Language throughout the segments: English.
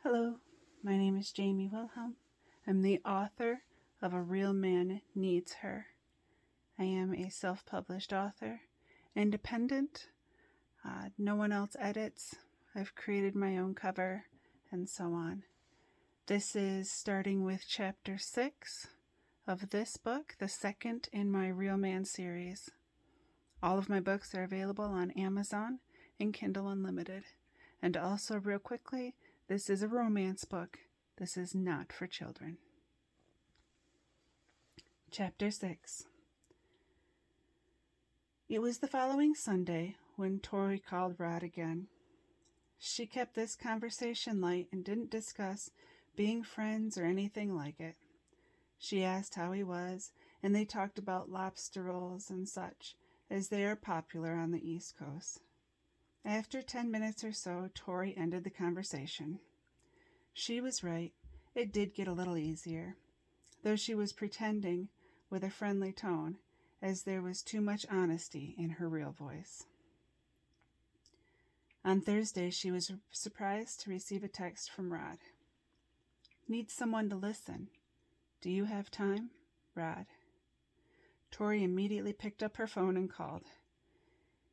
Hello, my name is Jamie Wilhelm. I'm the author of A Real Man Needs Her. I am a self-published author, independent. No one else edits. I've created my own cover, and so on. This is starting with chapter 6 of this book, the second in my Real Man series. All of my books are available on Amazon and Kindle Unlimited. And also, real quickly, this is a romance book. This is not for children. Chapter 6. It was the following Sunday when Tori called Rod again. She kept this conversation light and didn't discuss being friends or anything like it. She asked how he was, and they talked about lobster rolls and such, as they are popular on the East Coast. After 10 minutes or so, Tori ended the conversation. She was right. It did get a little easier, though she was pretending with a friendly tone, as there was too much honesty in her real voice. On Thursday, she was surprised to receive a text from Rod. Need someone to listen. Do you have time? Rod. Tori immediately picked up her phone and called.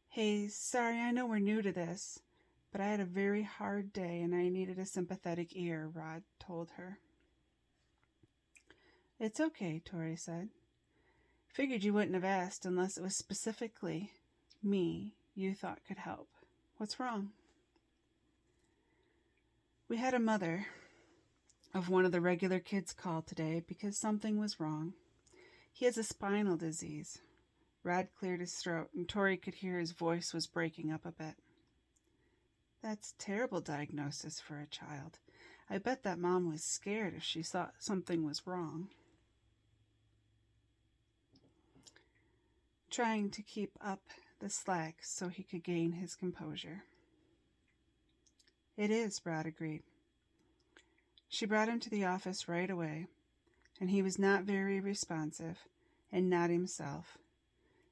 Hey, sorry, I know we're new to this, but I had a very hard day and I needed a sympathetic ear, Rod told her. It's okay, Tori said. Figured you wouldn't have asked unless it was specifically me you thought could help. What's wrong? We had a mother of one of the regular kids call today because something was wrong. He has a spinal disease. Rod cleared his throat, and Tori could hear his voice was breaking up a bit. That's a terrible diagnosis for a child. I bet that mom was scared if she thought something was wrong. Trying to keep up the slack so he could gain his composure. It is, Rod agreed. She brought him to the office right away, and he was not very responsive and not himself.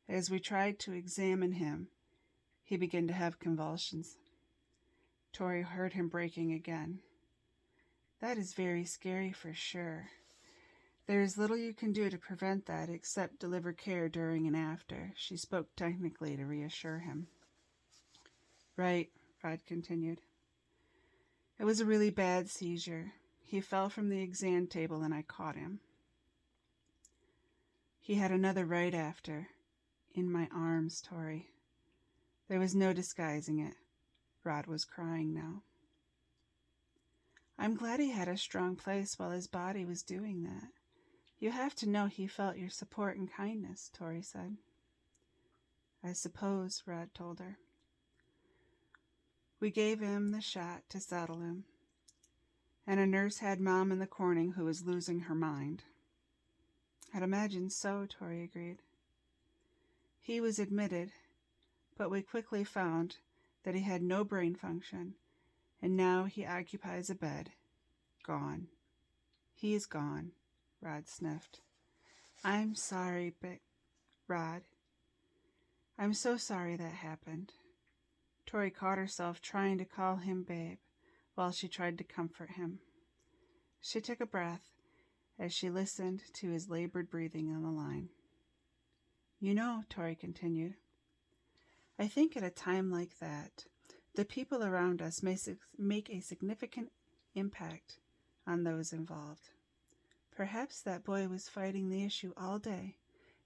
As we tried to examine him, he began to have convulsions. Tori heard him breaking again. That is very scary for sure. There is little you can do to prevent that except deliver care during and after. She spoke technically to reassure him. Right, Rod continued. It was a really bad seizure. He fell from the exam table and I caught him. He had another right after. In my arms, Tori. There was no disguising it. Rod was crying now. I'm glad he had a strong place while his body was doing that. You have to know he felt your support and kindness, Tori said. I suppose, Rod told her. We gave him the shot to settle him, and a nurse had Mom in the corner who was losing her mind. I'd imagine so, Tori agreed. He was admitted, but we quickly found that he had no brain function, and now he occupies a bed. Gone. He is gone, Rod sniffed. I'm sorry, Rod. I'm so sorry that happened. Tori caught herself trying to call him babe while she tried to comfort him. She took a breath as she listened to his labored breathing on the line. You know, Tori continued, I think at a time like that, the people around us may make a significant impact on those involved. Perhaps that boy was fighting the issue all day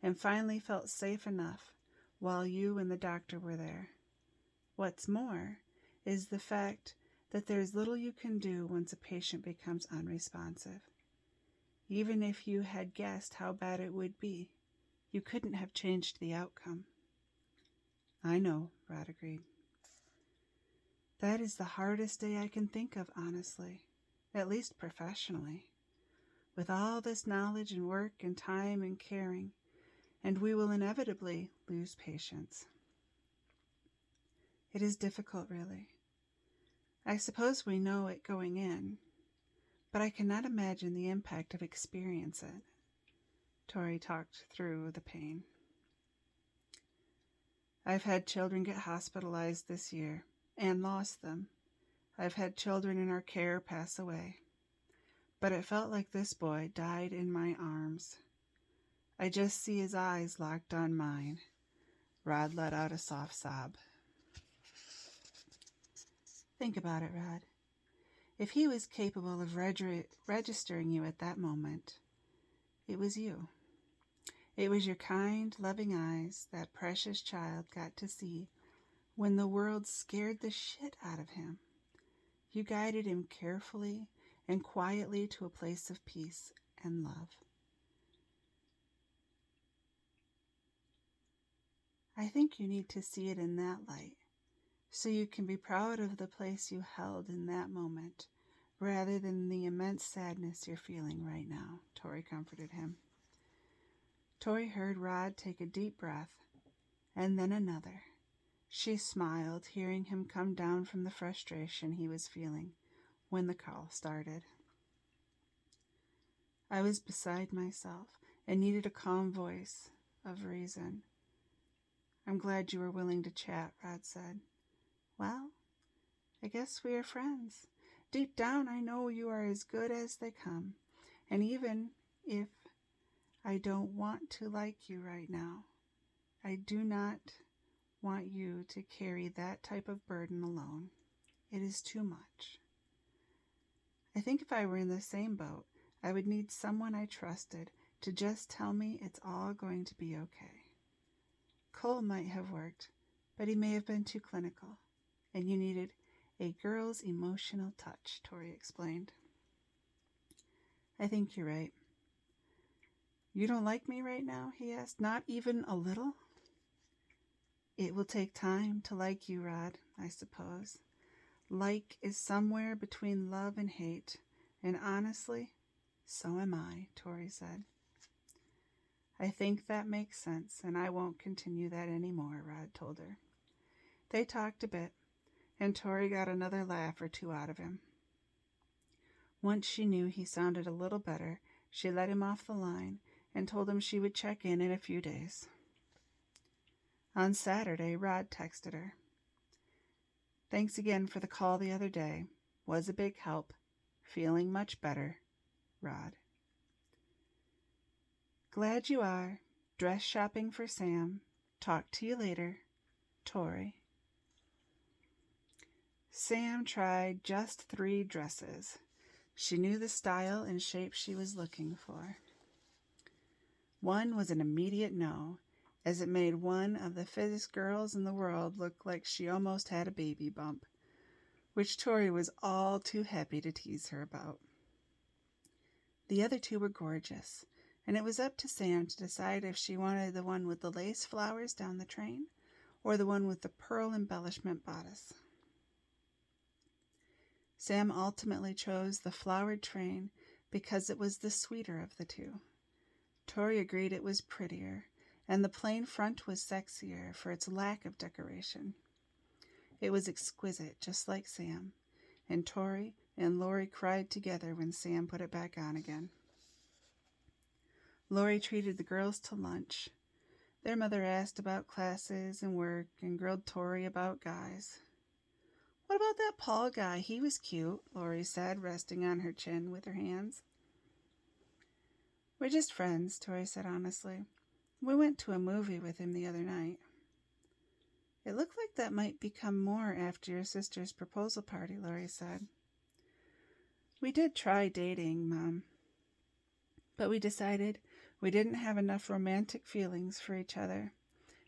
and finally felt safe enough while you and the doctor were there. What's more is the fact that there's little you can do once a patient becomes unresponsive. Even if you had guessed how bad it would be, you couldn't have changed the outcome. I know, Rod agreed. That is the hardest day I can think of, honestly, at least professionally. With all this knowledge and work and time and caring, and we will inevitably lose patients. It is difficult, really. I suppose we know it going in, but I cannot imagine the impact of experiencing it. Tori talked through the pain. I've had children get hospitalized this year and lost them. I've had children in our care pass away, but it felt like this boy died in my arms. I just see his eyes locked on mine." Rod let out a soft sob. "Think about it, Rod. If he was capable of registering you at that moment, it was you. It was your kind, loving eyes that precious child got to see when the world scared the shit out of him. You guided him carefully and quietly to a place of peace and love. I think you need to see it in that light, so you can be proud of the place you held in that moment, rather than the immense sadness you're feeling right now," Tori comforted him. Tori heard Rod take a deep breath, and then another. She smiled, hearing him come down from the frustration he was feeling when the call started. "I was beside myself and needed a calm voice of reason. I'm glad you were willing to chat," Rod said. "Well, I guess we are friends. Deep down, I know you are as good as they come. And even if I don't want to like you right now, I do not want you to carry that type of burden alone. It is too much. I think if I were in the same boat, I would need someone I trusted to just tell me it's all going to be okay. Cole might have worked, but he may have been too clinical, and you needed a girl's emotional touch," Tori explained. "I think you're right." "You don't like me right now?" he asked. "Not even a little?" "It will take time to like you, Rod, I suppose. Like is somewhere between love and hate, and honestly, so am I," Tori said. "I think that makes sense, and I won't continue that anymore," Rod told her. They talked a bit, and Tori got another laugh or two out of him. Once she knew he sounded a little better, she let him off the line and told him she would check in a few days. On Saturday, Rod texted her. "Thanks again for the call the other day. Was a big help. Feeling much better. Rod." "Glad you are. Dress shopping for Sam. Talk to you later. Tori." Sam tried just 3 dresses. She knew the style and shape she was looking for. One was an immediate no, as it made one of the fittest girls in the world look like she almost had a baby bump, which Tori was all too happy to tease her about. The other 2 were gorgeous, and it was up to Sam to decide if she wanted the one with the lace flowers down the train or the one with the pearl embellishment bodice. Sam ultimately chose the flowered train because it was the sweeter of the 2. Tori agreed it was prettier, and the plain front was sexier for its lack of decoration. It was exquisite, just like Sam, and Tori and Lori cried together when Sam put it back on again. Lori treated the girls to lunch. Their mother asked about classes and work and grilled Tori about guys. "What about that Paul guy? He was cute," Lori said, resting on her chin with her hands. "We're just friends," Tori said honestly. "We went to a movie with him the other night." "It looked like that might become more after your sister's proposal party," Lori said. "We did try dating, Mom, but we decided we didn't have enough romantic feelings for each other.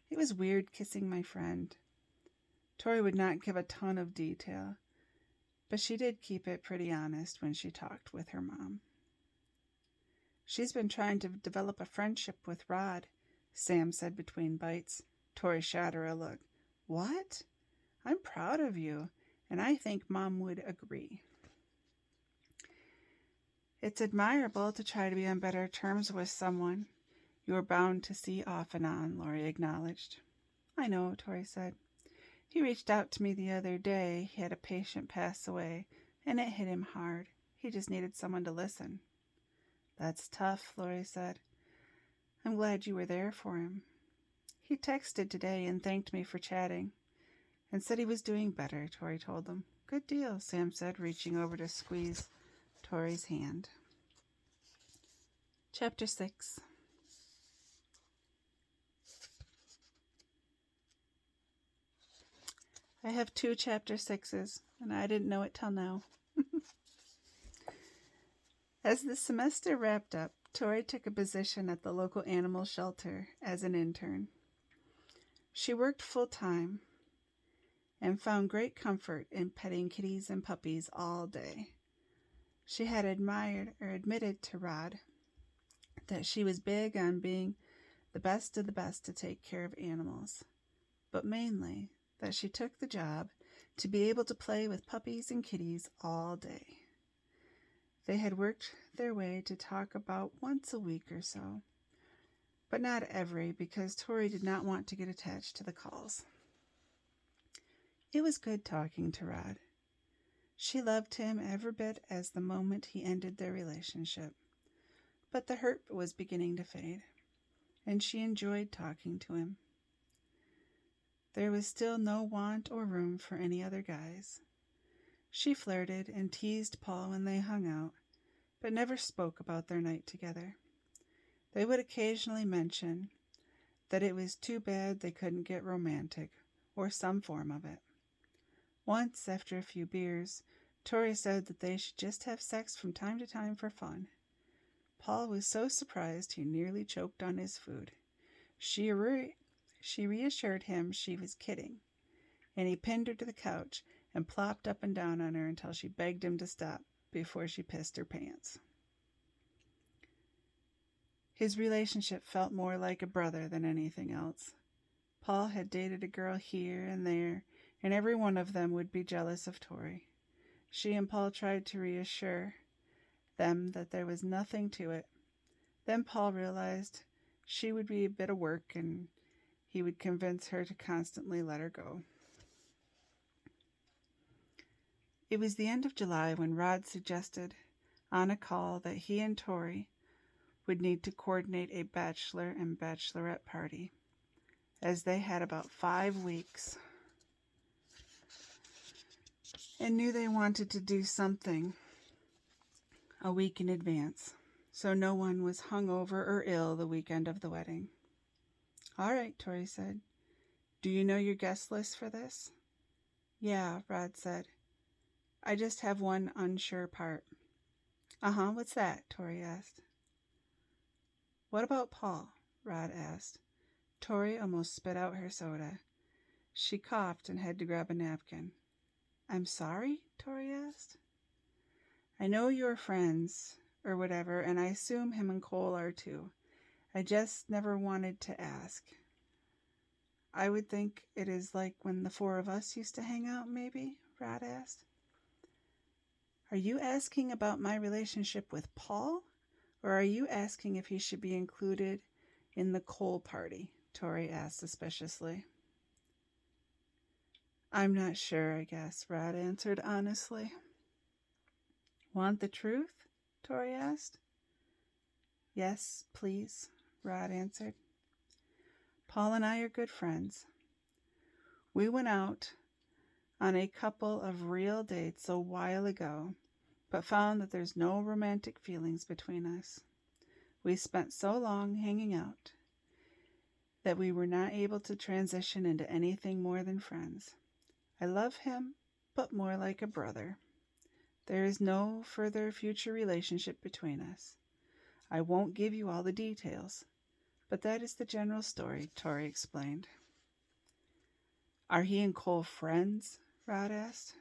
It was weird kissing my friend." Tori would not give a ton of detail, but she did keep it pretty honest when she talked with her mom. "She's been trying to develop a friendship with Rod," Sam said between bites. Tori shot her a look. "What? I'm proud of you, and I think Mom would agree." "It's admirable to try to be on better terms with someone you are bound to see off and on," Lori acknowledged. "I know," Tori said. "He reached out to me the other day. He had a patient pass away, and it hit him hard. He just needed someone to listen." "That's tough," Lori said. "I'm glad you were there for him." "He texted today and thanked me for chatting, and said he was doing better," Tori told him. good deal, Sam said, reaching over to squeeze Tori's hand. Chapter 6. I have 2 chapter 6s, and I didn't know it till now. As the semester wrapped up, Tori took a position at the local animal shelter as an intern. She worked full-time and found great comfort in petting kitties and puppies all day. She had admitted to Rod that she was big on being the best of the best to take care of animals, but mainly that she took the job to be able to play with puppies and kitties all day. They had worked their way to talk about once a week or so, but not every, because Tori did not want to get attached to the calls. It was good talking to Rod. She loved him every bit as the moment he ended their relationship, but the hurt was beginning to fade, and she enjoyed talking to him. There was still no want or room for any other guys. She flirted and teased Paul when they hung out, but never spoke about their night together. They would occasionally mention that it was too bad they couldn't get romantic, or some form of it. Once, after a few beers, Tori said that they should just have sex from time to time for fun. Paul was so surprised he nearly choked on his food. She reassured him she was kidding, and he pinned her to the couch and plopped up and down on her until she begged him to stop before she pissed her pants. His relationship felt more like a brother than anything else. Paul had dated a girl here and there, and every one of them would be jealous of Tori. She and Paul tried to reassure them that there was nothing to it. Then Paul realized she would be a bit of work, and he would convince her to constantly let her go. It was the end of July when Rod suggested on a call that he and Tori would need to coordinate a bachelor and bachelorette party, as they had about 5 weeks and knew they wanted to do something a week in advance, so no one was hungover or ill the weekend of the wedding. All right, Tori said. Do you know your guest list for this? Yeah, Rod said. I just have one unsure part. What's that? Tori asked. What about Paul? Rod asked. Tori almost spit out her soda. She coughed and had to grab a napkin. I'm sorry? Tori asked. I know you're friends, or whatever, and I assume him and Cole are too. I just never wanted to ask. I would think it is like when the 4 of us used to hang out, maybe? Rod asked. Are you asking about my relationship with Paul? Or are you asking if he should be included in the Cole party? Tori asked suspiciously. I'm not sure, I guess, Rod answered honestly. Want the truth? Tori asked. Yes, please, Rod answered. Paul and I are good friends. We went out on a couple of real dates a while ago, but found that there's no romantic feelings between us. We spent so long hanging out that we were not able to transition into anything more than friends. I love him, but more like a brother. There is no further future relationship between us. I won't give you all the details, but that is the general story, Tori explained. Are he and Cole friends? Rod asked.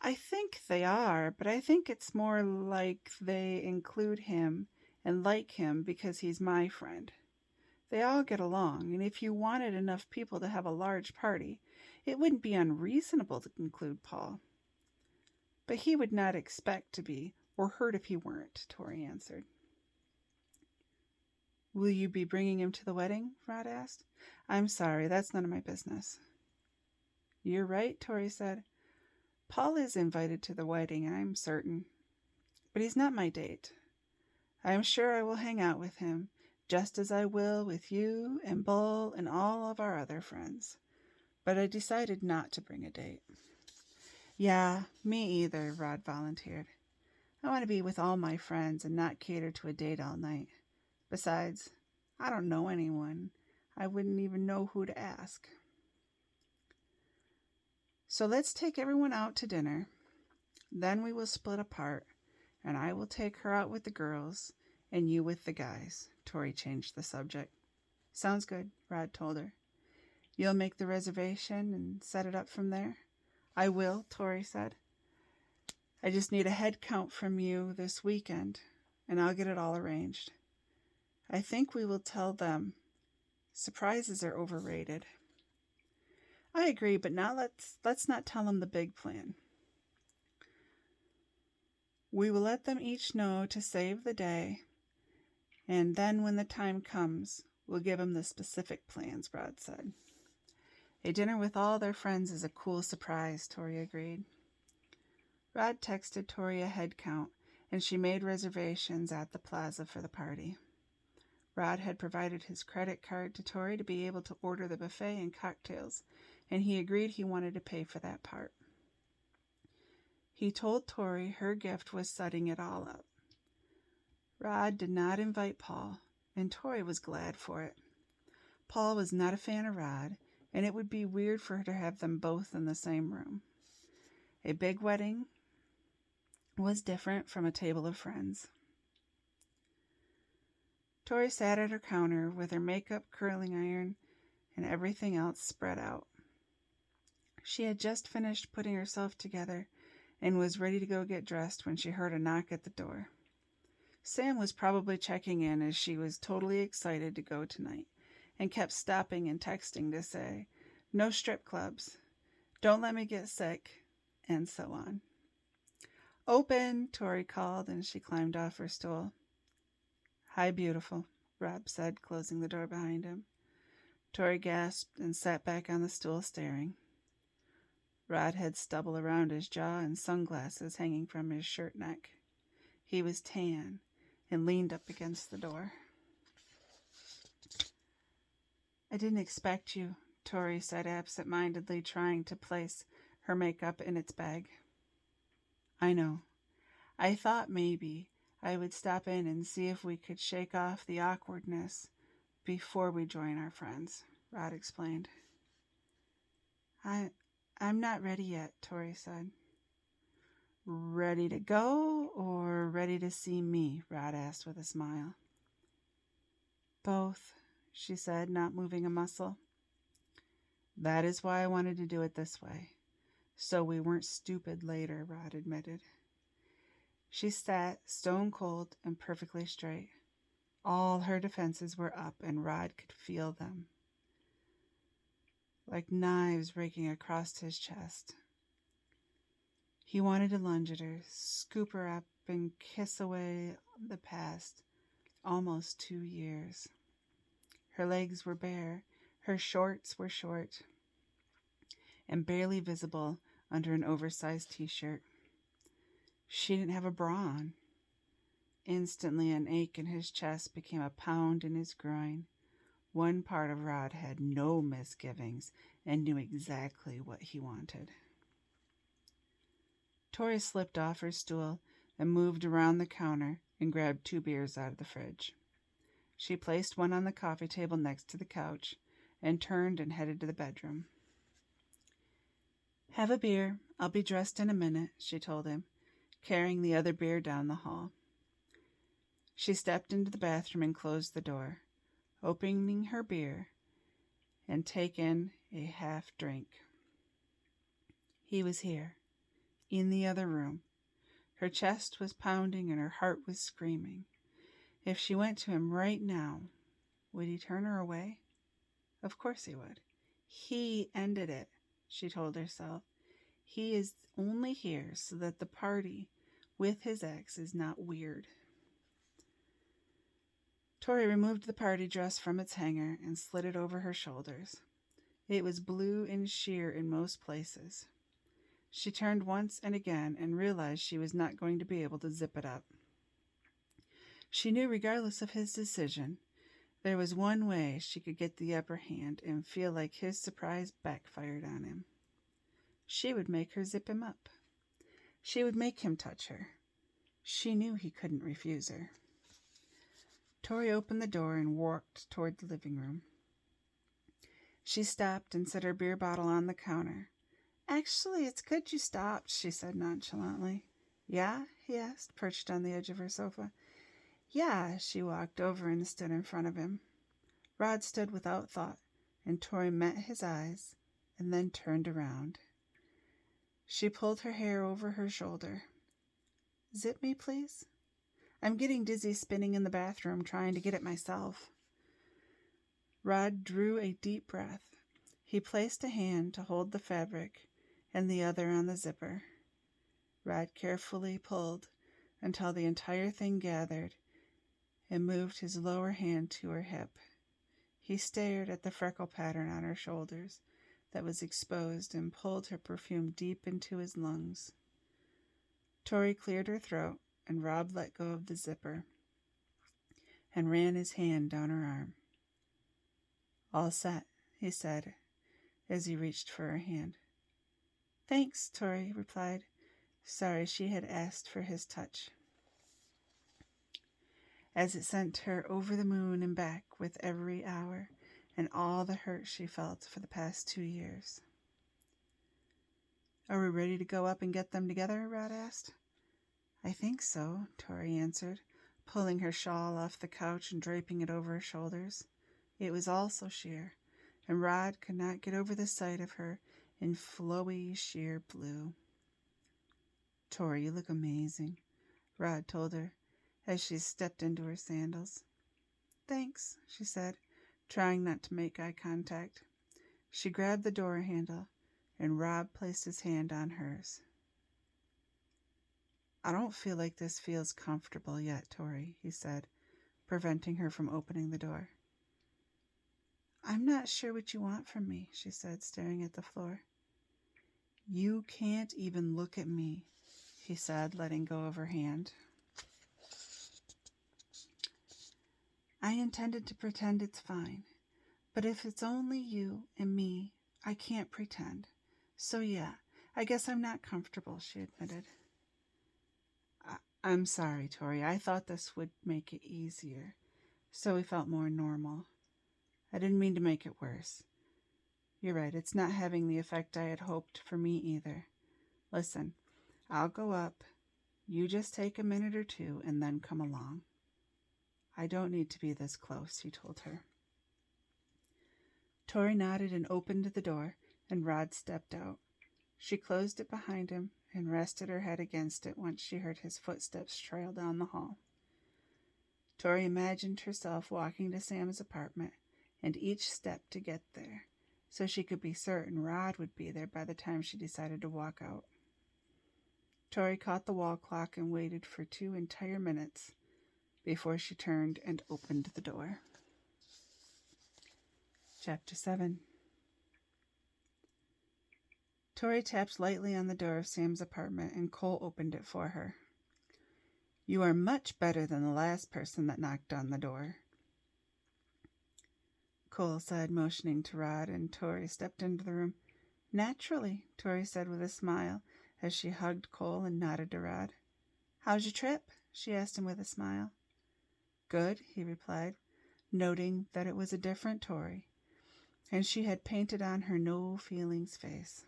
I think they are, but I think it's more like they include him and like him because he's my friend. They all get along, and if you wanted enough people to have a large party, it wouldn't be unreasonable to include Paul. But he would not expect to be, or hurt if he weren't, Tori answered. Will you be bringing him to the wedding? Rod asked. I'm sorry, that's none of my business. You're right, Tori said. Paul is invited to the wedding, I'm certain, but he's not my date. I am sure I will hang out with him, just as I will with you and Bull and all of our other friends. But I decided not to bring a date. Yeah, me either, Rod volunteered. I want to be with all my friends and not cater to a date all night. Besides, I don't know anyone. I wouldn't even know who to ask. So let's take everyone out to dinner. Then we will split apart, and I will take her out with the girls, and you with the guys. Tori changed the subject. Sounds good, Rod told her. You'll make the reservation and set it up from there? I will, Tori said. I just need a head count from you this weekend, and I'll get it all arranged. I think we will tell them surprises are overrated. I agree, but now let's not tell them the big plan. We will let them each know to save the day, and then when the time comes, we'll give them the specific plans, Rod said. A dinner with all their friends is a cool surprise, Tori agreed. Rod texted Tori a head count, and she made reservations at the plaza for the party. Rod had provided his credit card to Tori to be able to order the buffet and cocktails, and he agreed he wanted to pay for that part. He told Tori her gift was setting it all up. Rod did not invite Paul, and Tori was glad for it. Paul was not a fan of Rod, and it would be weird for her to have them both in the same room. A big wedding was different from a table of friends. Tori sat at her counter with her makeup, curling iron, and everything else spread out. She had just finished putting herself together and was ready to go get dressed when she heard a knock at the door. Sam was probably checking in as she was totally excited to go tonight and kept stopping and texting to say, "No strip clubs, don't let me get sick," and so on. "Open," Tori called, and she climbed off her stool. "Hi, beautiful," Rob said, closing the door behind him. Tori gasped and sat back on the stool staring. Rod had stubble around his jaw and sunglasses hanging from his shirt neck. He was tan and leaned up against the door. "I didn't expect you," Tori said absent-mindedly, trying to place her makeup in its bag. "I know. I thought maybe I would stop in and see if we could shake off the awkwardness before we join our friends," Rod explained. I'm not ready yet," Tori said. "Ready to go or ready to see me?" Rod asked with a smile. "Both," she said, not moving a muscle. "That is why I wanted to do it this way, so we weren't stupid later," Rod admitted. She sat stone cold and perfectly straight. All her defenses were up, and Rod could feel them, like knives raking across his chest. He wanted to lunge at her, scoop her up, and kiss away the past almost 2 years. Her legs were bare, her shorts were short, and barely visible under an oversized t-shirt. She didn't have a bra on. Instantly, an ache in his chest became a pound in his groin. One part of Rod had no misgivings and knew exactly what he wanted. Tori slipped off her stool and moved around the counter and grabbed 2 beers out of the fridge. She placed one on the coffee table next to the couch and turned and headed to the bedroom. "Have a beer. I'll be dressed in a minute," she told him, carrying the other beer down the hall. She stepped into the bathroom and closed the door, opening her beer and taking a half drink. He was here, in the other room. Her chest was pounding and her heart was screaming. If she went to him right now, would he turn her away? Of course he would. He ended it, she told herself. He is only here so that the party with his ex is not weird. Tori removed the party dress from its hanger and slid it over her shoulders. It was blue and sheer in most places. She turned once and again and realized she was not going to be able to zip it up. She knew, regardless of his decision, there was one way she could get the upper hand and feel like his surprise backfired on him. She would make her zip him up. She would make him touch her. She knew he couldn't refuse her. Tori opened the door and walked toward the living room. She stopped and set her beer bottle on the counter. "Actually, it's good you stopped," she said nonchalantly. "Yeah?" he asked, perched on the edge of her sofa. "Yeah." She walked over and stood in front of him. Rod stood without thought, and Tori met his eyes and then turned around. She pulled her hair over her shoulder. "Zip me, please? I'm getting dizzy spinning in the bathroom trying to get it myself." Rod drew a deep breath. He placed a hand to hold the fabric and the other on the zipper. Rod carefully pulled until the entire thing gathered and moved his lower hand to her hip. He stared at the freckle pattern on her shoulders that was exposed and pulled her perfume deep into his lungs. Tori cleared her throat, and Rod let go of the zipper and ran his hand down her arm. "All set," he said as he reached for her hand. "Thanks," Tori replied, sorry she had asked for his touch, as it sent her over the moon and back with every hour and all the hurt she felt for the past 2 years. "Are we ready to go up and get them together?" Rod asked. "I think so," Tori answered, pulling her shawl off the couch and draping it over her shoulders. It was also sheer, and Rod could not get over the sight of her in flowy, sheer blue. "Tori, you look amazing," Rod told her as she stepped into her sandals. "Thanks," she said, trying not to make eye contact. She grabbed the door handle, and Rod placed his hand on hers. "I don't feel like this feels comfortable yet, Tori," he said, preventing her from opening the door. "I'm not sure what you want from me," she said, staring at the floor. "You can't even look at me," he said, letting go of her hand. "I intended to pretend it's fine, but if it's only you and me, I can't pretend. So yeah, I guess I'm not comfortable," she admitted. I'm sorry, Tori. I thought this would make it easier, so we felt more normal. I didn't mean to make it worse. You're right, it's not having the effect I had hoped for me either. Listen, I'll go up. You just take a minute or two and then come along." "I don't need to be this close," he told her. Tori nodded and opened the door, and Rod stepped out. She closed it behind him and rested her head against it once she heard his footsteps trail down the hall. Tori imagined herself walking to Sam's apartment, and each step to get there, so she could be certain Rod would be there by the time she decided to walk out. Tori caught the wall clock and waited for 2 entire minutes before she turned and opened the door. Chapter 7. Tori tapped lightly on the door of Sam's apartment, and Cole opened it for her. "You are much better than the last person that knocked on the door," Cole said, motioning to Rod, and Tori stepped into the room. "Naturally," Tori said with a smile as she hugged Cole and nodded to Rod. "How's your trip?" she asked him with a smile. "Good," he replied, noting that it was a different Tori, and she had painted on her no-feelings face.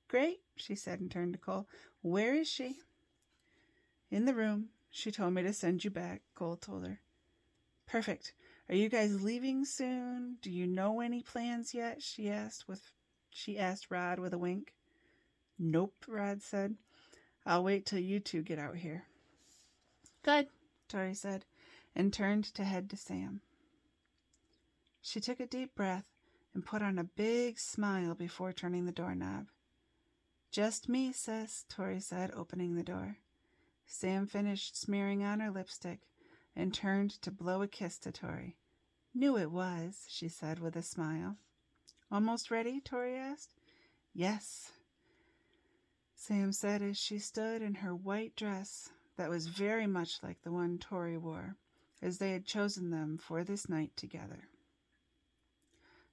"Great," she said and turned to Cole. "Where is she?" "In the room. She told me to send you back," Cole told her. "Perfect. Are you guys leaving soon? Do you know any plans yet?" she asked Rod with a wink. "Nope," Rod said. "I'll wait till you two get out here." "Good," Tori said, and turned to head to Sam. She took a deep breath and put on a big smile before turning the doorknob. "Just me, sis," Tori said, opening the door. Sam finished smearing on her lipstick and turned to blow a kiss to Tori. "Knew it was," she said with a smile. "Almost ready?" Tori asked. "Yes," Sam said as she stood in her white dress that was very much like the one Tori wore, as they had chosen them for this night together.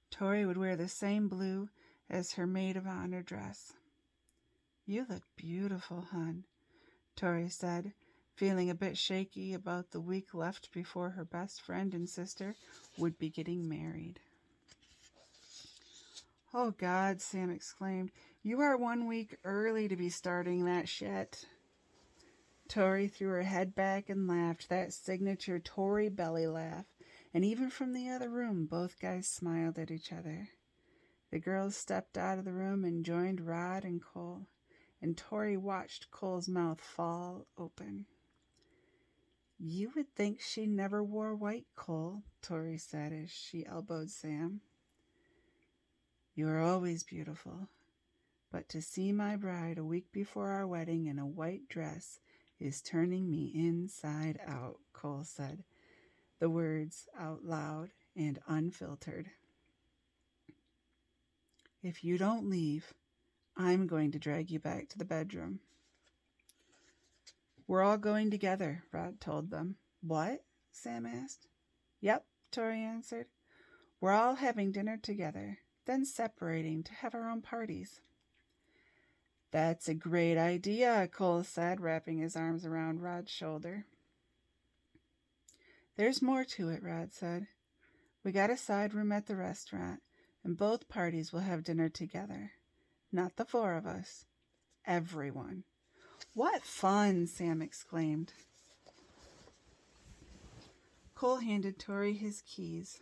Tori would wear the same blue as her maid of honor dress. "You look beautiful, hon," Tori said, feeling a bit shaky about the week left before her best friend and sister would be getting married. "Oh, God," Sam exclaimed. "You are 1 week early to be starting that shit." Tori threw her head back and laughed, that signature Tori belly laugh, and even from the other room, both guys smiled at each other. The girls stepped out of the room and joined Rod and Cole, and Tori watched Cole's mouth fall open. "You would think she never wore white, Cole," Tori said as she elbowed Sam. "You are always beautiful, but to see my bride a week before our wedding in a white dress is turning me inside out," Cole said, the words out loud and unfiltered. "If you don't leave, I'm going to drag you back to the bedroom." "We're all going together," Rod told them. "What?" Sam asked. "Yep," Tori answered. "We're all having dinner together, then separating to have our own parties." "That's a great idea," Cole said, wrapping his arms around Rod's shoulder. "There's more to it," Rod said. "We got a side room at the restaurant, and both parties will have dinner together. Not the 4 of us. Everyone." "What fun!" Sam exclaimed. Cole handed Tori his keys,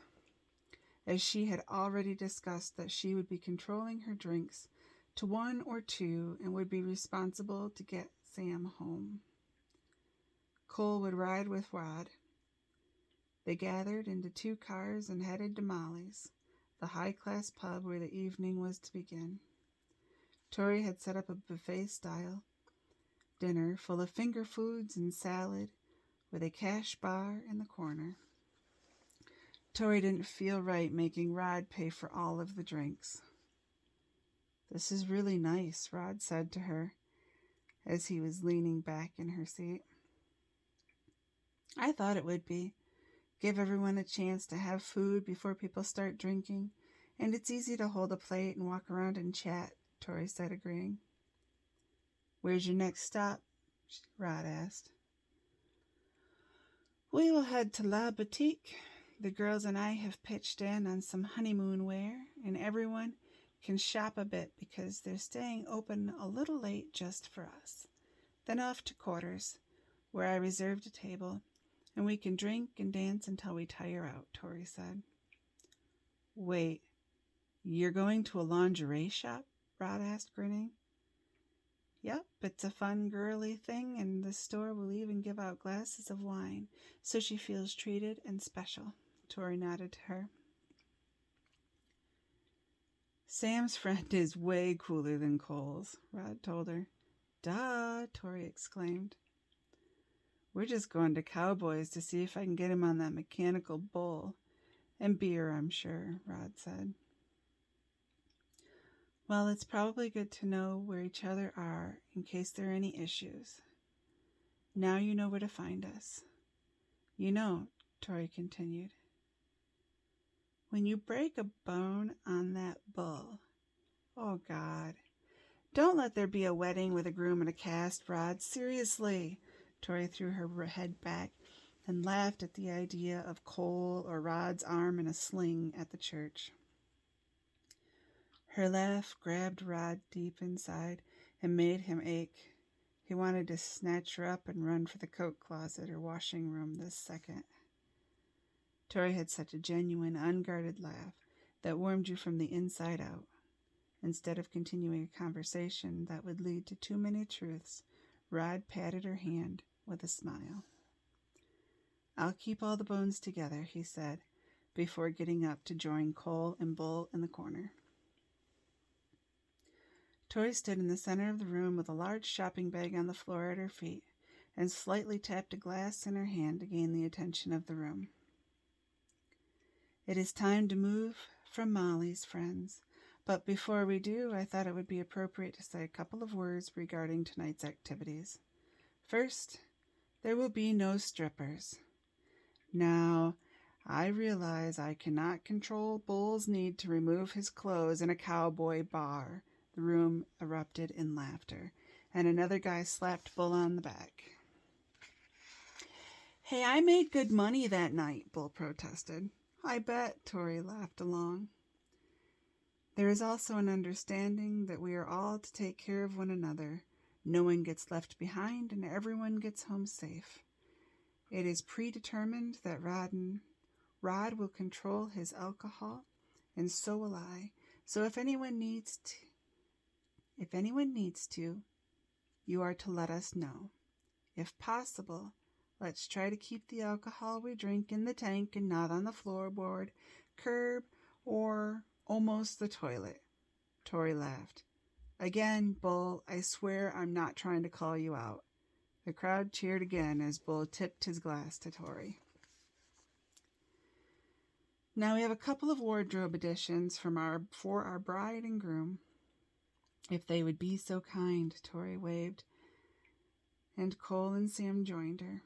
as she had already discussed that she would be controlling her drinks to 1 or 2 and would be responsible to get Sam home. Cole would ride with Rod. They gathered into 2 cars and headed to Molly's, the high-class pub where the evening was to begin. Tori had set up a buffet-style dinner full of finger foods and salad with a cash bar in the corner. Tori didn't feel right making Rod pay for all of the drinks. "This is really nice," Rod said to her as he was leaning back in her seat. "I thought it would be. Give everyone a chance to have food before people start drinking, and it's easy to hold a plate and walk around and chat," Tori said, agreeing. "Where's your next stop?" Rod asked. "We will head to La Boutique. The girls and I have pitched in on some honeymoon wear, and everyone can shop a bit because they're staying open a little late just for us. Then off to quarters, where I reserved a table, and we can drink and dance until we tire out," Tori said. "Wait, you're going to a lingerie shop?" Rod asked, grinning. "Yep, it's a fun, girly thing, and the store will even give out glasses of wine, so she feels treated and special." Tori nodded to her. "Sam's friend is way cooler than Cole's," Rod told her. "Duh," Tori exclaimed. "We're just going to Cowboys to see if I can get him on that mechanical bull. And beer, I'm sure," Rod said. "Well, it's probably good to know where each other are in case there are any issues. Now you know where to find us. You know," Tori continued, "when you break a bone on that bull, oh, God. Don't let there be a wedding with a groom and a cast, Rod. Seriously." Tori threw her head back and laughed at the idea of Cole or Rod's arm in a sling at the church. Her laugh grabbed Rod deep inside and made him ache. He wanted to snatch her up and run for the coat closet or washing room this second. Tori had such a genuine, unguarded laugh that warmed you from the inside out. Instead of continuing a conversation that would lead to too many truths, Rod patted her hand with a smile. "I'll keep all the bones together," he said, before getting up to join Cole and Bull in the corner. Tori stood in the center of the room with a large shopping bag on the floor at her feet and slightly tapped a glass in her hand to gain the attention of the room. "It is time to move from Molly's, friends. But before we do, I thought it would be appropriate to say a couple of words regarding tonight's activities. First, there will be no strippers. Now, I realize I cannot control Bull's need to remove his clothes in a cowboy bar." The room erupted in laughter, and another guy slapped Bull on the back. "Hey, I made good money that night," Bull protested. "I bet," Tori laughed along. "There is also an understanding that we are all to take care of one another. No one gets left behind, and everyone gets home safe. It is predetermined that Rod will control his alcohol, and so will I. So if anyone needs to, you are to let us know. If possible, let's try to keep the alcohol we drink in the tank and not on the floorboard, curb, or almost the toilet." Tori laughed. "Again, Bull, I swear I'm not trying to call you out." The crowd cheered again as Bull tipped his glass to Tori. "Now we have a couple of wardrobe additions for our bride and groom. If they would be so kind," Tori waved, and Cole and Sam joined her.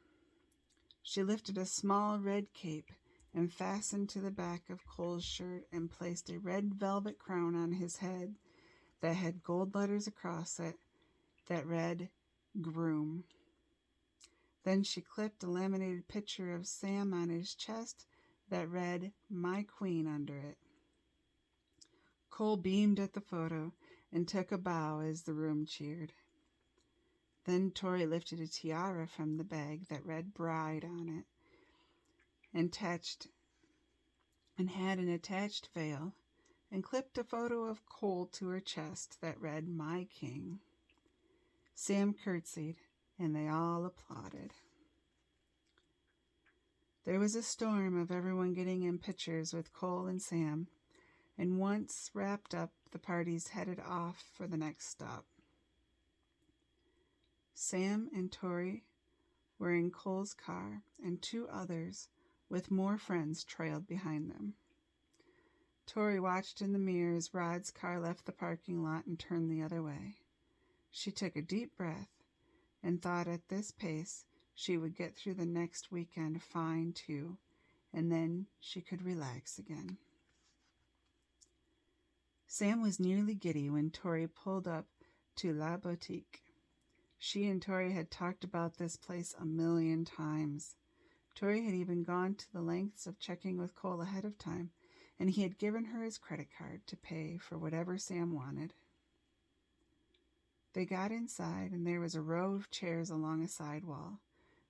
She lifted a small red cape and fastened to the back of Cole's shirt and placed a red velvet crown on his head that had gold letters across it that read "Groom." Then she clipped a laminated picture of Sam on his chest that read "My Queen" under it. Cole beamed at the photo and took a bow as the room cheered. Then Tori lifted a tiara from the bag that read "Bride" on it and had an attached veil, and clipped a photo of Cole to her chest that read "My King." Sam curtsied, and they all applauded. There was a storm of everyone getting in pictures with Cole and Sam, and once wrapped up, the parties headed off for the next stop. Sam and Tori were in Cole's car, and two others with more friends trailed behind them. Tori watched in the mirror as Rod's car left the parking lot and turned the other way. She took a deep breath and thought at this pace she would get through the next weekend fine too, and then she could relax again. Sam was nearly giddy when Tori pulled up to La Boutique. She and Tori had talked about this place a million times. Tori had even gone to the lengths of checking with Cole ahead of time, and he had given her his credit card to pay for whatever Sam wanted. They got inside, and there was a row of chairs along a side wall.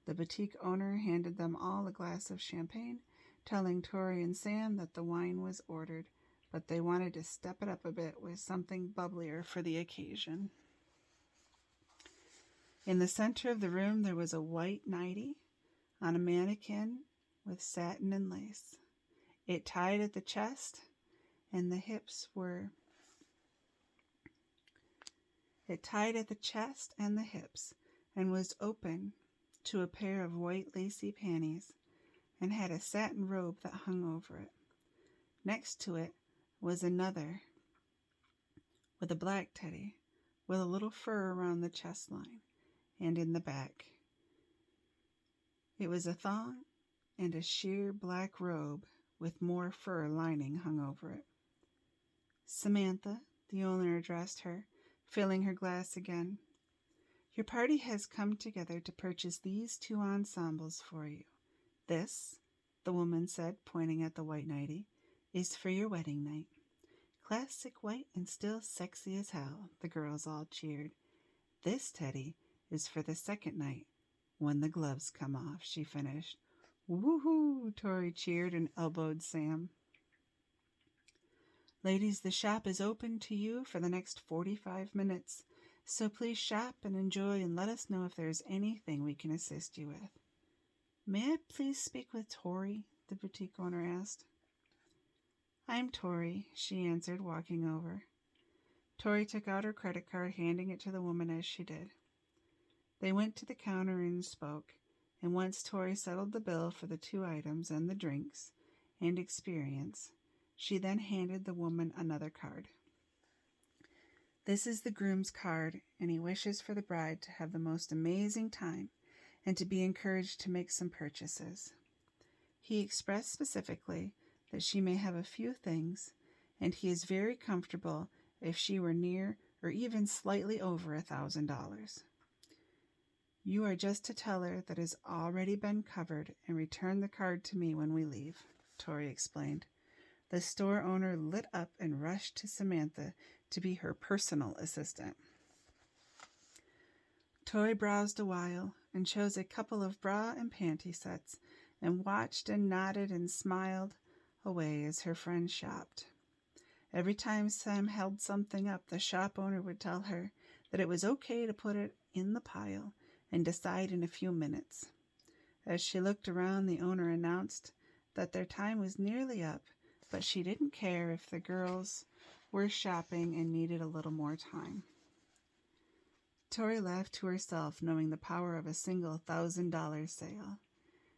The boutique owner handed them all a glass of champagne, telling Tori and Sam that the wine was ordered, but they wanted to step it up a bit with something bubblier for the occasion. In the center of the room there was a white nightie on a mannequin with satin and lace. It tied at the chest and the hips and was open to a pair of white lacy panties and had a satin robe that hung over it. Next to it was another with a black teddy with a little fur around the chest line and in the back. It was a thong and a sheer black robe with more fur lining hung over it. "Samantha," the owner addressed her, filling her glass again, "your party has come together to purchase these two ensembles for you. This," the woman said, pointing at the white nightie, "is for your wedding night. Classic white and still sexy as hell." The girls all cheered. "This teddy is for the second night, when the gloves come off," she finished. "Woohoo!" Tori cheered and elbowed Sam. "Ladies, the shop is open to you for the next 45 minutes, so please shop and enjoy and let us know if there is anything we can assist you with." "May I please speak with Tori?" the boutique owner asked. "I'm Tori," she answered, walking over. Tori took out her credit card, handing it to the woman as she did. They went to the counter and spoke, and once Tori settled the bill for the 2 items and the drinks and experience, she then handed the woman another card. "This is the groom's card, and he wishes for the bride to have the most amazing time and to be encouraged to make some purchases." He expressed specifically that she may have a few things, and he is very comfortable if she were near or even slightly over $1,000. You are just to tell her that has already been covered and return the card to me when we leave, Tori explained. The store owner lit up and rushed to Samantha to be her personal assistant. Tori browsed a while and chose a couple of bra and panty sets and watched and nodded and smiled away as her friend shopped. Every time Sam held something up, the shop owner would tell her that it was okay to put it in the pile and decide in a few minutes. As she looked around, the owner announced that their time was nearly up, but she didn't care if the girls were shopping and needed a little more time. Tori laughed to herself, knowing the power of a single $1,000 sale.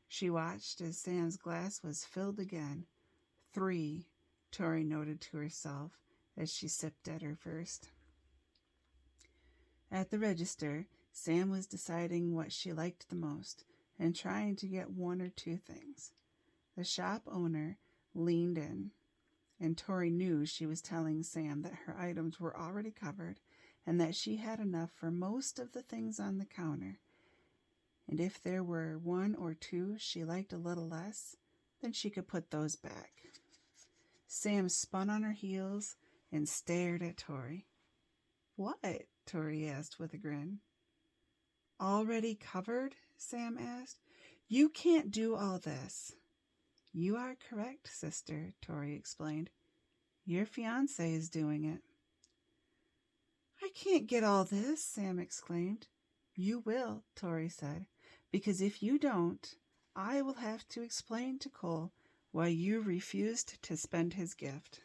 She watched as Sam's glass was filled again. 3, Tori noted to herself as she sipped at her first. At the register, Sam was deciding what she liked the most and trying to get 1 or 2 things. The shop owner leaned in, and Tori knew she was telling Sam that her items were already covered and that she had enough for most of the things on the counter. And if there were 1 or 2 she liked a little less, then she could put those back. Sam spun on her heels and stared at Tori. "What?" Tori asked with a grin. "Already covered?" Sam asked. "You can't do all this." "You are correct, sister," Tori explained. "Your fiancé is doing it." "I can't get all this," Sam exclaimed. "You will," Tori said, "because if you don't, I will have to explain to Cole why you refused to spend his gift."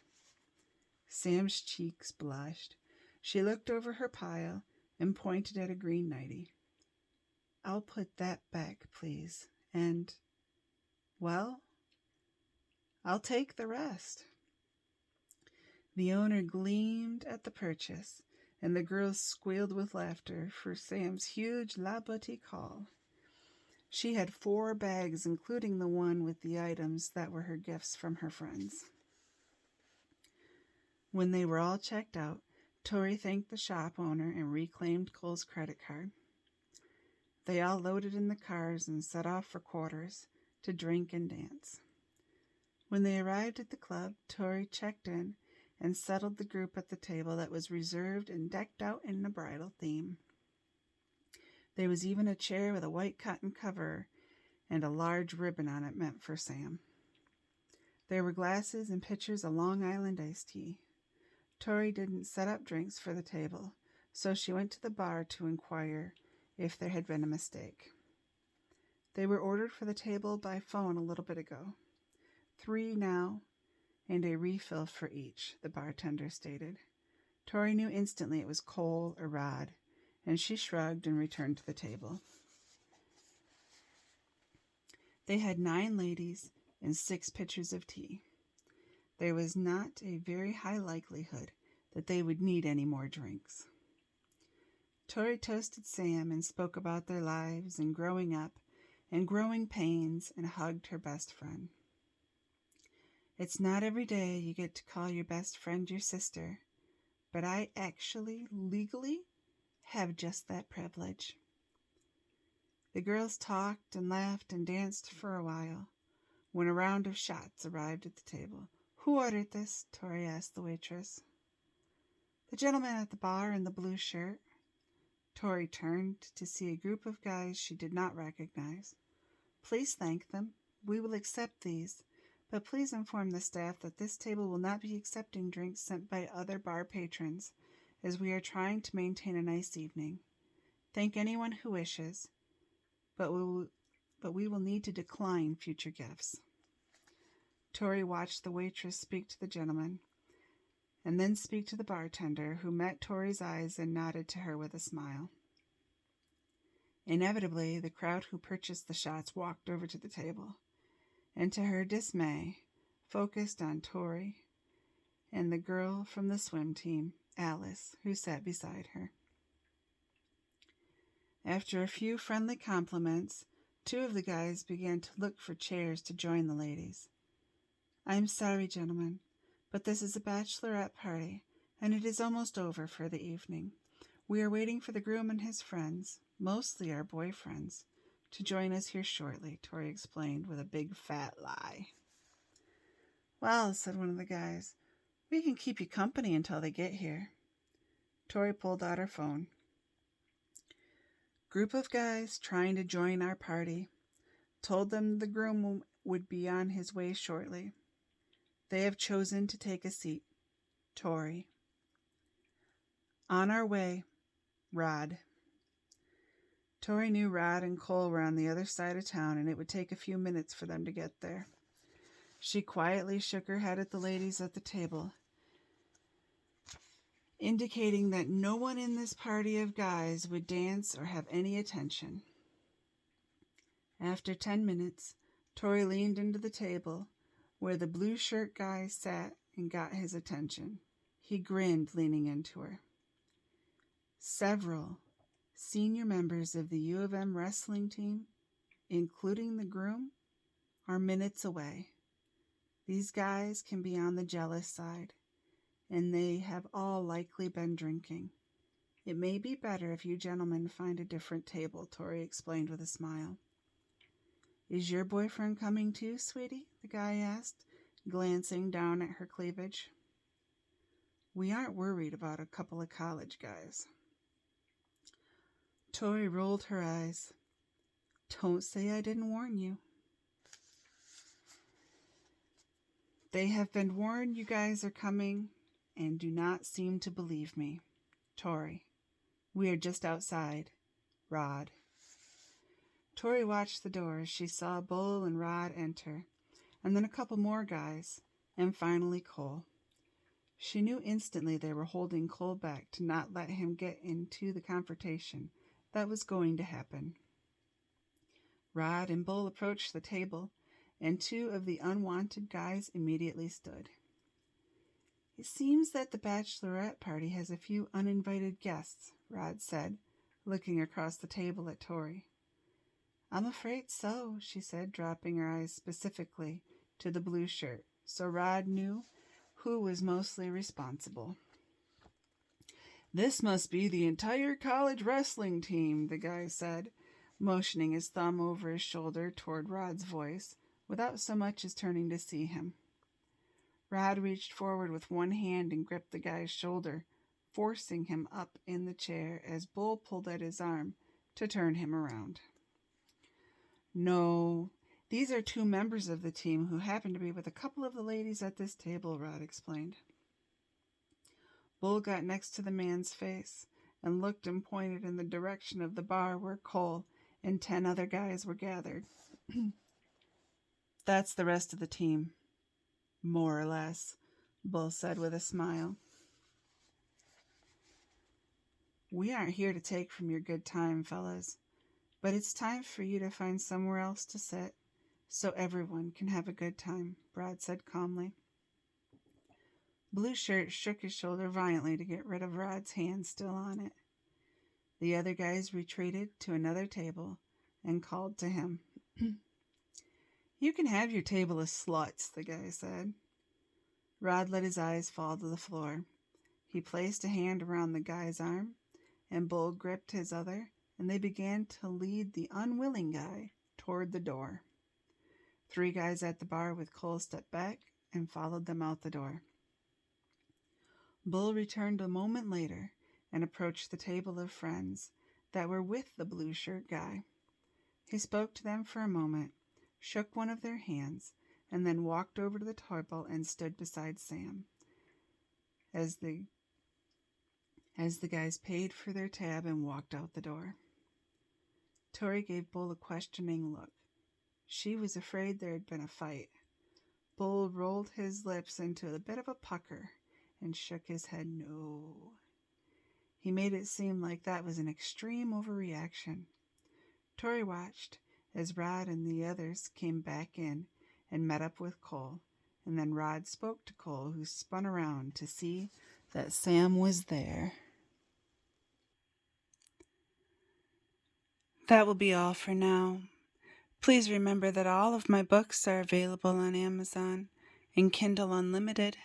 Sam's cheeks blushed. She looked over her pile and pointed at a green nightie. "I'll put that back, please. And, well, I'll take the rest." The owner gleamed at the purchase, and the girls squealed with laughter for Sam's huge La Boutique haul. She had 4 bags, including the one with the items that were her gifts from her friends. When they were all checked out, Tori thanked the shop owner and reclaimed Cole's credit card. They all loaded in the cars and set off for quarters to drink and dance. When they arrived at the club, Tori checked in and settled the group at the table that was reserved and decked out in a bridal theme. There was even a chair with a white cotton cover and a large ribbon on it meant for Sam. There were glasses and pitchers of Long Island iced tea. Tori didn't set up drinks for the table, so she went to the bar to inquire if there had been a mistake. "They were ordered for the table by phone a little bit ago. 3 now, and a refill for each," the bartender stated. Tori knew instantly it was Cole or Rod, and she shrugged and returned to the table. They had 9 ladies and 6 pitchers of tea. There was not a very high likelihood that they would need any more drinks. Tori toasted Sam and spoke about their lives and growing up and growing pains and hugged her best friend. "It's not every day you get to call your best friend your sister, but I actually, legally, have just that privilege." The girls talked and laughed and danced for a while when a round of shots arrived at the table. "Who ordered this?" Tori asked the waitress. "The gentleman at the bar in the blue shirt." Tori turned to see a group of guys she did not recognize. "Please thank them. We will accept these, but please inform the staff that this table will not be accepting drinks sent by other bar patrons, as we are trying to maintain a nice evening. Thank anyone who wishes, but we will need to decline future gifts." Tori watched the waitress speak to the gentleman, and then speak to the bartender, who met Tori's eyes and nodded to her with a smile. Inevitably, the crowd who purchased the shots walked over to the table, and to her dismay, focused on Tori and the girl from the swim team, Alice, who sat beside her. After a few friendly compliments, Two of the guys began to look for chairs to join the ladies. "I'm sorry, gentlemen, but this is a bachelorette party, and it is almost over for the evening. We are waiting for the groom and his friends, mostly our boyfriends, to join us here shortly," Tori explained with a big fat lie. "Well," said one of the guys, "we can keep you company until they get here." Tori pulled out her phone. "Group of guys trying to join our party. Told them the groom would be on his way shortly. They have chosen to take a seat. Tori. On our way. Rod." Tori knew Rod and Cole were on the other side of town, and it would take a few minutes for them to get there. She quietly shook her head at the ladies at the table, indicating that no one in this party of guys would dance or have any attention. After 10 minutes, Tori leaned into the table where the blue shirt guy sat and got his attention. He grinned, leaning into her. "Several senior members of the U of M wrestling team, including the groom, are minutes away. These guys can be on the jealous side, and they have all likely been drinking. It may be better if you gentlemen find a different table," Tori explained with a smile. "Is your boyfriend coming too, sweetie?" the guy asked, glancing down at her cleavage. "We aren't worried about a couple of college guys." Tori rolled her eyes. "Don't say I didn't warn you." "They have been warned you guys are coming and do not seem to believe me. Tori, we are just outside. Rod." Tori watched the door as she saw Bull and Rod enter, and then a couple more guys, and finally Cole. She knew instantly they were holding Cole back to not let him get into the confrontation that was going to happen. Rod and Bull approached the table, and two of the unwanted guys immediately stood. "It seems that the bachelorette party has a few uninvited guests," Rod said, looking across the table at Tori. "I'm afraid so," she said, dropping her eyes specifically to the blue shirt, so Rod knew who was mostly responsible. "This must be the entire college wrestling team," the guy said, motioning his thumb over his shoulder toward Rod's voice, without so much as turning to see him. Rod reached forward with one hand and gripped the guy's shoulder, forcing him up in the chair as Bull pulled at his arm to turn him around. "No, these are two members of the team who happen to be with a couple of the ladies at this table," Rod explained. Bull got next to the man's face and looked and pointed in the direction of the bar where Cole and 10 other guys were gathered. "That's the rest of the team, more or less," Bull said with a smile. "We aren't here to take from your good time, fellas, but it's time for you to find somewhere else to sit so everyone can have a good time," Rod said calmly. Blue Shirt shook his shoulder violently to get rid of Rod's hand still on it. The other guys retreated to another table and called to him. "You can have your table of sluts," the guy said. Rod let his eyes fall to the floor. He placed a hand around the guy's arm, and Bull gripped his other, and they began to lead the unwilling guy toward the door. 3 guys at the bar with Cole stepped back and followed them out the door. Bull returned a moment later and approached the table of friends that were with the blue shirt guy. He spoke to them for a moment, shook one of their hands, and then walked over to the table and stood beside Sam. As the guys paid for their tab and walked out the door. Tori gave Bull a questioning look. She was afraid there had been a fight. Bull rolled his lips into a bit of a pucker and shook his head no. He made it seem like that was an extreme overreaction. Tori watched as Rod and the others came back in and met up with Cole, and then Rod spoke to Cole, who spun around to see that Sam was there. That will be all for now. Please remember that all of my books are available on Amazon and Kindle Unlimited.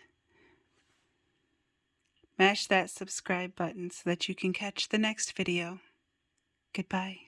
Mash that subscribe button so that you can catch the next video. Goodbye.